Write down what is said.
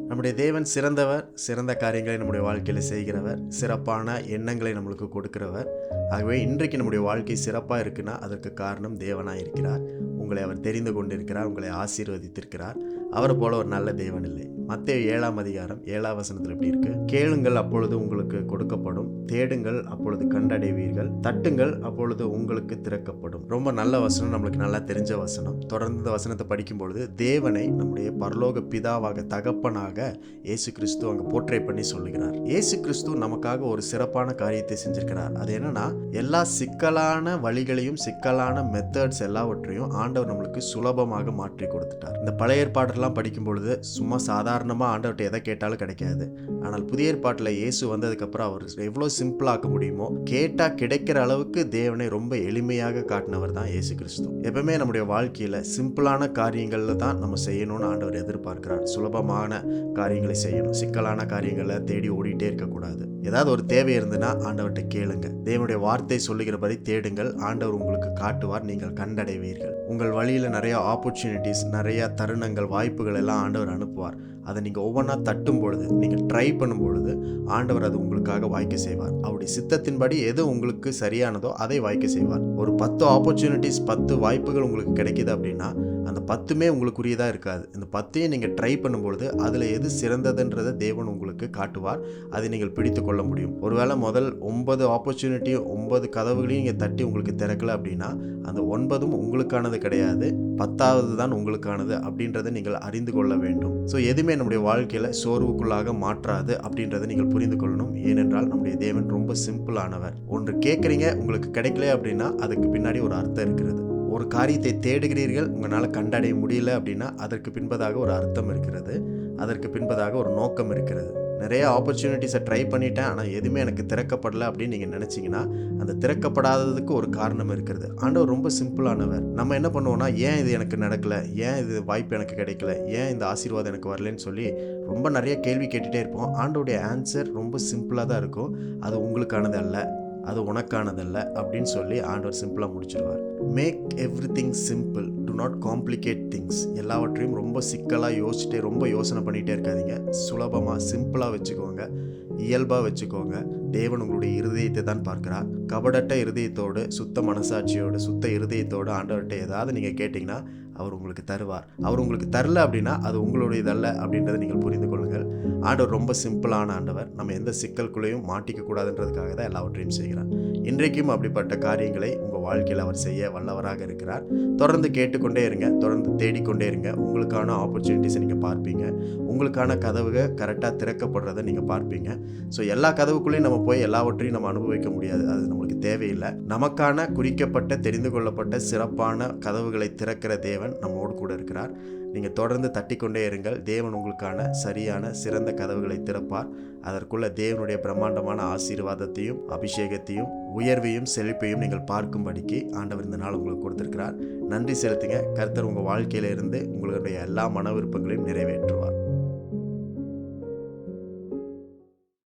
நம்முடைய தேவன் சிறந்தவர், சிறந்த காரியங்களை நம்முடைய வாழ்க்கையில் செய்கிறவர், சிறப்பான எண்ணங்களை நம்மளுக்கு கொடுக்கிறவர். ஆகவே இன்றைக்கு நம்முடைய வாழ்க்கை சிறப்பாக இருக்குன்னா அதற்கு காரணம் தேவனாக இருக்கிறார். உங்களை அவர் தெரிந்து கொண்டிருக்கிறார், உங்களை ஆசீர்வதித்திருக்கிறார். அவரை போல ஒரு நல்ல தேவன் இல்லை. மத்தேயு 7ஆம் அதிகாரம் 7ஆம் வசனத்தில் எப்படி இருக்கு? கேளுங்கள், அப்பொழுது உங்களுக்கு கொடுக்கப்படும். தேடுங்கள், அப்பொழுது கண்டடைவீர்கள். தட்டுங்கள், அப்பொழுது உங்களுக்கு திறக்கப்படும். ரொம்ப நல்ல வசனம், நம்மளுக்கு நல்லா தெரிஞ்ச வசனம். தொடர்ந்து இந்த வசனத்தை படிக்கும் பொழுது தேவனை நம்முடைய பரலோக பிதாவாக, தகப்பனாக இயேசு கிறிஸ்து அங்க போர்ட்ரே பண்ணி சொல்லுகிறார். இயேசு கிறிஸ்து நமக்காக ஒரு சிறப்பான காரியத்தை செஞ்சிருக்கிறார். அது என்னன்னா, எல்லா சிக்கலான வழிகளையும், சிக்கலான மெத்தட்ஸ் எல்லாவற்றையும் ஆண்டவர் நம்மளுக்கு சுலபமாக மாற்றி கொடுத்துட்டார். இந்த பழைய ஏற்பாடெல்லாம் படிக்கும் பொழுது சும்மா சாதாரணமாக ஆண்டவர்கிட்ட எதை கேட்டாலும் கிடைக்காது. ஆனால் புதிய ஏற்பாட்டில் இயேசு வந்ததுக்கப்புறம் அவர் எவ்வளோ சிம்பிளாக்க முடியுமோ, கேட்டால் கிடைக்கிற அளவுக்கு தேவனை ரொம்ப எளிமையாக காட்டினவர் தான் இயேசு கிறிஸ்து. எப்பவுமே நம்முடைய வாழ்க்கையில் சிம்பிளான காரியங்களில் தான் நம்ம செய்யணும்னு ஆண்டவர் எதிர்பார்க்கிறார். சுலபமான காரியங்களை செய்யணும், சிக்கலான காரியங்களை தேடி ஓடிட்டே இருக்கக்கூடாது. ஏதாவது ஒரு தேவை இருந்துன்னா ஆண்டவர்கிட்ட கேளுங்க. தேவனுடைய வார்த்தை சொல்லுகிறபடி தேடுங்கள், ஆண்டவர் உங்களுக்கு காட்டுவார், நீங்கள் கண்டடைவீர்கள். உங்கள் வழியில் நிறைய ஆப்பர்ச்சுனிட்டிஸ், நிறைய தருணங்கள், வாய்ப்புகள் எல்லாம் ஆண்டவர் அனுப்புவார். அதை நீங்கள் ஒவ்வொன்றா தட்டும் பொழுது, நீங்கள் ட்ரை பண்ணும் பொழுது ஆண்டவர் அது உங்களுக்காக வாய்க்க செய்வார். அவருடைய சித்தத்தின்படி எது உங்களுக்கு சரியானதோ அதை வாய்க்க செய்வார். ஒரு 10 ஆப்பர்ச்சுனிட்டிஸ், 10 வாய்ப்புகள் உங்களுக்கு கிடைக்கிது அப்படின்னா அந்த 10மே உங்களுக்குரியதாக இருக்காது. இந்த 10ஐயும் நீங்கள் ட்ரை பண்ணும்பொழுது அதில் எது சிறந்ததுன்றதை தேவன் உங்களுக்கு காட்டுவார். அதை நீங்கள் பிடித்து கொள்ள முடியும். ஒருவேளை முதல் 9 ஆப்பர்ச்சுனிட்டி, 9 கதவுகளையும் நீங்கள் தட்டி உங்களுக்கு திறக்கல அப்படின்னா அந்த 9ம் உங்களுக்கானது கிடையாது, 10வது தான் உங்களுக்கானது அப்படின்றத நீங்கள் அறிந்து கொள்ள வேண்டும். ஸோ எதுவுமே நம்முடைய வாழ்க்கையில் சோர்வுக்குள்ளாக மாற்றாது அப்படின்றத நீங்கள் புரிந்து கொள்ளணும். ஏனென்றால் நம்முடைய தேவன் ரொம்ப சிம்பிளானவர். ஒன்று கேட்குறீங்க, உங்களுக்கு கிடைக்கல அப்படின்னா அதுக்கு பின்னாடி ஒரு அர்த்தம் இருக்கிறது. ஒரு காரியத்தை தேடுகிறீர்கள், உங்களால் கண்டடைய முடியல அப்படின்னா அதற்கு பின்பதாக ஒரு அர்த்தம் இருக்கிறது, அதற்கு பின்பதாக ஒரு நோக்கம் இருக்கிறது. நிறைய ஆப்பர்ச்சுனிட்டிஸை ட்ரை பண்ணிட்டேன், ஆனால் எதுவுமே எனக்கு திறக்கப்படலை அப்படின்னு நீங்கள் நினச்சிங்கன்னா அந்த திறக்கப்படாததுக்கு ஒரு காரணம் இருக்கிறது. ஆண்டவர் ரொம்ப சிம்பிளானவர். நம்ம என்ன பண்ணுவோம்னா, ஏன் இது எனக்கு நடக்கலை, ஏன் இது வாய்ப்பு எனக்கு கிடைக்கல, ஏன் இந்த ஆசீர்வாதம் எனக்கு வரலன்னு சொல்லி ரொம்ப நிறைய கேள்வி கேட்டுகிட்டே இருப்போம். ஆண்டவருடைய ஆன்சர் ரொம்ப சிம்பிளாக தான் இருக்கும். அது உங்களுக்கானது அல்ல, அது உனக்கானதல்ல அப்படின்னு சொல்லி ஆண்டவர் சிம்பிளாக முடிச்சிருவார். Make everything simple, do not complicate things. எல்லாவற்றையும் ரொம்ப சிக்கலாக யோசிச்சுட்டே, ரொம்ப யோசனை பண்ணிகிட்டே இருக்காதீங்க. சுலபமாக, சிம்பிளாக வச்சுக்கோங்க, இயல்பாக வச்சுக்கோங்க. தேவன் உங்களுடைய இருதயத்தை தான் பார்க்கிறார். கபடட்ட இருதயத்தோடு, சுத்த மனசாட்சியோடு, சுத்த இருதயத்தோடு ஆண்டவர்கிட்ட ஏதாவது நீங்கள் கேட்டிங்கன்னா அவர் உங்களுக்கு தருவார். அவர் உங்களுக்கு தரல அப்படின்னா அது உங்களுடையதல்ல அப்படின்றத நீங்கள் புரிந்து கொள்ளுங்கள். ஆண்டவர் ரொம்ப சிம்பிளான ஆண்டவர். நம்ம எந்த சிக்கலுக்குள்ளேயும் மாட்டிக்க கூடாதுன்றதுக்காக தான் எல்லாவற்றையும் செய்கிறார். இன்றைக்கும் அப்படிப்பட்ட காரியங்களை உங்கள் வாழ்க்கையில் அவர் செய்ய வல்லவராக இருக்கிறார். தொடர்ந்து கேட்டுக்கொண்டே இருங்க, தொடர்ந்து தேடிக்கொண்டே இருங்க. உங்களுக்கான ஆப்பர்ச்சுனிட்டிஸை நீங்கள் பார்ப்பீங்க, உங்களுக்கான கதவுகள் கரெக்டாக திறக்கப்படுறதை நீங்கள் பார்ப்பீங்க. ஸோ எல்லா கதவுக்குள்ளேயும் நம்ம போய் எல்லாவற்றையும் நம்ம அனுபவிக்க முடியாது, அது நம்மளுக்கு தேவையில்லை. நமக்கான குறிக்கப்பட்ட, தெரிந்து கொள்ளப்பட்ட சிறப்பான கதவுகளை திறக்கிற தேவன் நம்மோடு கூட இருக்கிறார். நீங்கள் தொடர்ந்து தட்டிக்கொண்டே இருங்கள். தேவன் உங்களுக்கான சரியான சிறந்த கதவுகளை திறப்பார். அதற்குள்ள தேவனுடைய பிரம்மாண்டமான ஆசீர்வாதத்தையும், அபிஷேகத்தையும், உயர்வையும், செழிப்பையும் நீங்கள் பார்க்கும்படிக்கு ஆண்டவர் இந்த நாள் உங்களுக்கு கொடுத்திருக்கிறார். நன்றி செலுத்துங்க. கர்த்தர் உங்கள் வாழ்க்கையில இருந்து உங்களுடைய எல்லா மன விருப்பங்களையும் நிறைவேற்றுவார்.